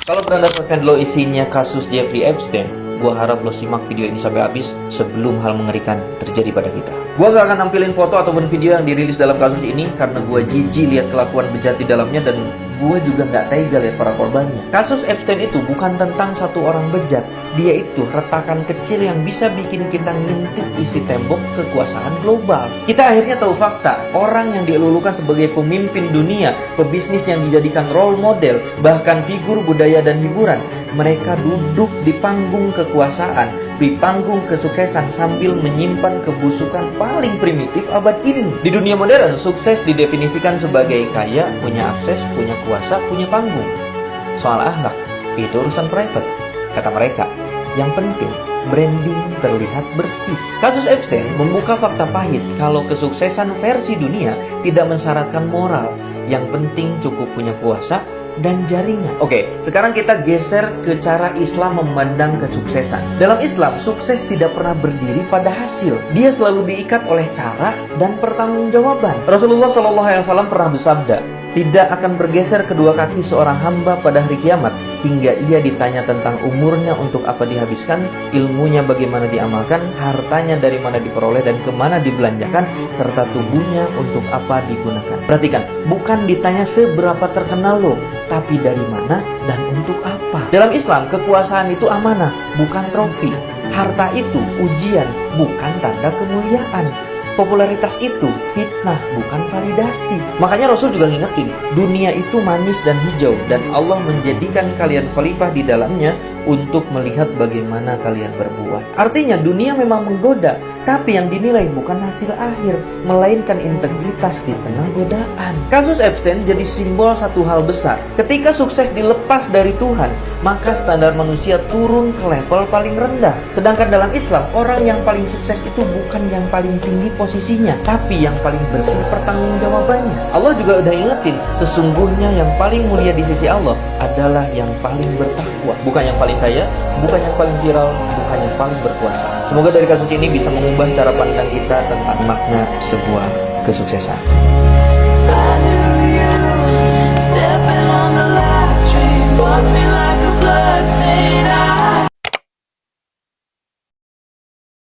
Kalau berdasarkan lo isinya kasus Jeffrey Epstein, gua harap lo simak video ini sampai habis sebelum hal mengerikan terjadi pada kita. Gua gak akan nampilin foto ataupun video yang dirilis dalam kasus ini karena gua jijik lihat kelakuan bejat di dalamnya dan gua juga gak tega lihat para korbannya. Kasus Epstein itu bukan tentang satu orang bejat, dia itu retakan kecil yang bisa bikin kita ngintip isi tembok kekuasaan global. Kita akhirnya tahu fakta, orang yang dielulukan sebagai pemimpin dunia, pebisnis yang dijadikan role model, bahkan figur budaya dan hiburan, mereka duduk di panggung kekuasaan, di panggung kesuksesan sambil menyimpan kebusukan paling primitif abad ini. Di dunia modern, sukses didefinisikan sebagai kaya, punya akses, punya kuasa, punya panggung. Soal akhlak, itu urusan private, kata mereka. Yang penting, branding terlihat bersih. Kasus Epstein membuka fakta pahit kalau kesuksesan versi dunia tidak mensyaratkan moral. Yang penting cukup punya kuasa dan jaringan. Oke, sekarang kita geser ke cara Islam memandang kesuksesan. Dalam Islam, sukses tidak pernah berdiri pada hasil. Dia selalu diikat oleh cara dan pertanggungjawaban. Rasulullah SAW pernah bersabda, tidak akan bergeser kedua kaki seorang hamba pada hari kiamat hingga ia ditanya tentang umurnya untuk apa dihabiskan, ilmunya bagaimana diamalkan, hartanya dari mana diperoleh dan kemana dibelanjakan, serta tubuhnya untuk apa digunakan. Perhatikan, bukan ditanya seberapa terkenal lo, tapi dari mana dan untuk apa. Dalam Islam, kekuasaan itu amanah, bukan trofi. Harta itu ujian, bukan tanda kemuliaan. Popularitas itu fitnah, bukan validasi. Makanya Rasul juga ngingetin, dunia itu manis dan hijau, dan Allah menjadikan kalian khalifah di dalamnya untuk melihat bagaimana kalian berbuat. Artinya dunia memang menggoda, tapi yang dinilai bukan hasil akhir, melainkan integritas di tengah godaan. Kasus Epstein jadi simbol satu hal besar. Ketika sukses dilepas dari Tuhan, maka standar manusia turun ke level paling rendah. Sedangkan dalam Islam, orang yang paling sukses itu bukan yang paling tinggi posisinya, tapi yang paling bersih pertanggungjawabannya. Allah juga udah ingetin, sesungguhnya yang paling mulia di sisi Allah adalah yang paling bertakwa, bukan yang paling kaya, bukan yang paling viral, bukan yang paling berkuasa. Semoga dari kasus ini bisa mengubah cara pandang kita tentang makna sebuah kesuksesan.